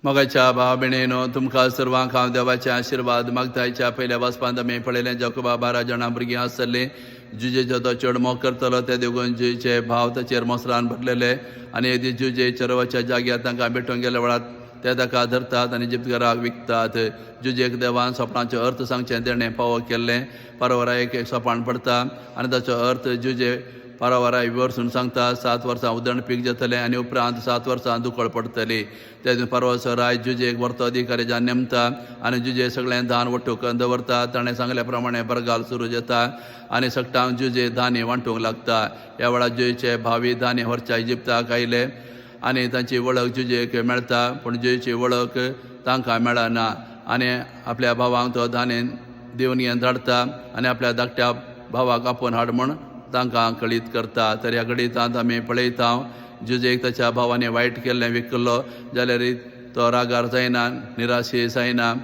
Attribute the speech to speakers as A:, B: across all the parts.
A: मोगाच्या भाव भयणीनो तुमकां सर्वांक हांव देवाचे आशिर्वाद मागतायच्या पयल्या वचपांत आमी पळयलें जोकोबा 12 जाणां भुरगीं आसतलीं जुजेचो तो चड मोग करतलो ते देगून जुजेचे भाव ताचेर मोसरान भरलेले आनी एक दीस जुजे चरवाच्या जाग्यार तांकां भेटूंक गेल्या वेळार ते ताका धरतात आनी जिप्तकाराक विकतात. जुजेक देवान सोपणाचो अर्थ सांगचें तेणें फावो केल्लें. पारोवरा एक सोपान पडटा आनी ताचो अर्थ जुजे पारोवरा वर्सून सांगता 7 वर्सां उदण पीक जातलें आनी उपरांत 7 वर्सां दुखळ पडटली. ते परवाचो राय जुजेक व्हरतो अधिकारी जावन नेमता आनी जुजे सगळें धान वठूंक दवरता. ताणें सांगल्या प्रमाणे बरगाल सुरू जाता आनी सगटांक जुजे धान्य वांटूंक लागता. ह्या वेळार जुजेचे भावी धान्य व्हरच्या इजिप्ताक आयले आनी तांची वळख जुजेक मेळटा पूण जुजेची वळख तांकां मेळना आनी आपल्या भावांक तो धान्य दिवन हें धाडटा आनी आपल्या धाकट्या भावाक आपोवन हाड म्हूण तांकां कळीत करता. तर ह्या घडींत आमी पळयता जुजेक ताच्या भावांनी वायट केल्लें विकल्लो जाल्यार तो रागार जायना निराशे जायना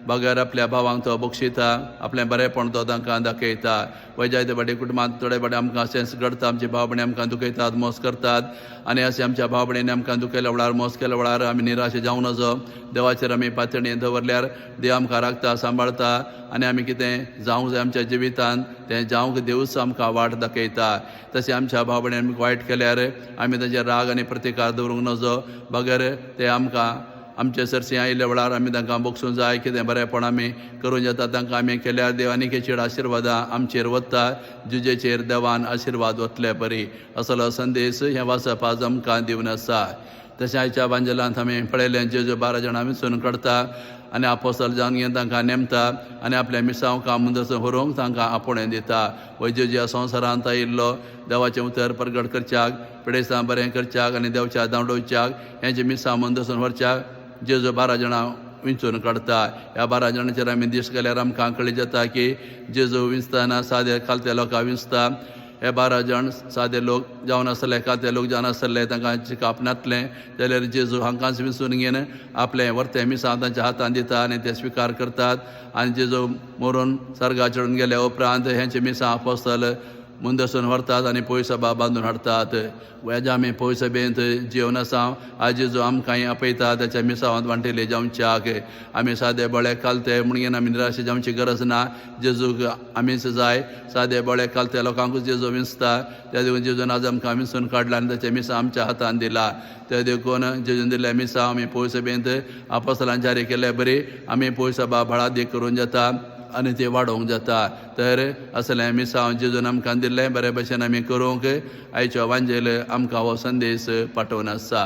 A: बगर आपल्या भावांक तो बक्षिता आपलें बरेंपण तो तांकां दाखयता. वैजायते फाटी कुटुंबांत थोडे फाटी आमकां सेन्स घडटा आमचे भाव भयणी आमकां दुखयतात मोस करतात आनी अशें आमच्या भाव भयणींनी आमकां दुखयल्या वेळार मोस केल्या वेळार आमी निराशे जावं नजो. देवाचेर आमी पातळी दवरल्यार देव आमकां राखता सांबाळता आनी आमी कितें जावंक जाय आमच्या जिवितांत तें जावंक देवूच आमकां वाट दाखयता. तशें आमच्या भाव भयणी आमकां वायट केल्यार आमी ताचेर राग आनी प्रतिकार दवरूंक नजो बगर ते आमकां आमचे सरसी आयिल्ल्या वेळार आमी तांकां बक्षूंक जाय कितें बरेंपण आमी करूं येता तांकां आमी केल्यार देव आनीकेचेर आशिर्वादां आमचेर वता. जुजेचेर देवान आशिर्वाद वतले बरी असलो संदेश हें वाचप आज आमकां दिवन आसा. तशें आयच्या बांजलांत आमी पळयलें जेजू 12 जाणां विंचून काडटा आनी आपोस्तल जावन घेवन तांकां नेमता आनी आपल्या मिसांवांक मुंदसून व्हरूंक तांकां आपोवणें दिता. जेजू ह्या संवसारांत आयिल्लो देवाचें उतर प्रगट करच्याक पिडेस्तां बरें करच्याक आनी देवच्या दांडोवच्याक हेंचे मिसां मुंदसून व्हरच्याक जेजू 12 जाणां विंचून काडटा. ह्या 12 जाणांचेर आमी दिश्ट केल्यार आमकां कळीत जाता की जेजू विंचताना सादे खालते लोकांक विंचता. हे 12 जाण सादे लोक जावन आसले खालते लोक जावन आसले तांकां चिकाप नासलें जाल्यार जेजू हांकांच विंचून घेवन आपलें व्हरतें मिसां तांच्या हातांत दिता आनी ते स्विकार करतात आनी जेजू मरून सर्गा चडून गेल्या उपरांत हेंचे मिसां आपोस्तल मुंदसून व्हरतात आनी पयसभा बांदून हाडटात. हेज्या आमी पयसभेंत जेवन आसा आज जेजू आमकांय आपयता त्याच्या मिसांवांत वांटिले जावच्याक. आमी सादे बळे कालते म्हणून आमी निराशे जावची गरज ना. जेजूक आमीच जाय. सादे बळे कालते लोकांकूच जेजू विंचता त्या देखून जेजून आज आमकां विंचून काडला आनी ताचे मिसां आमच्या हातांत दिला. त्या देखून जेजून दिल्ल्या मिसां आमी पयसभेंत आपोस्तलान जारी केले बरी आमी पयसभा भळादीक करूं जाता आनी ते वाडोवंक जाता. तर असलें मिसां जेजून आमकां दिल्लें बरे भशेन आमी करूंक आयच्यो वांजेल आमकां हो संदेश पाठोवन आसा.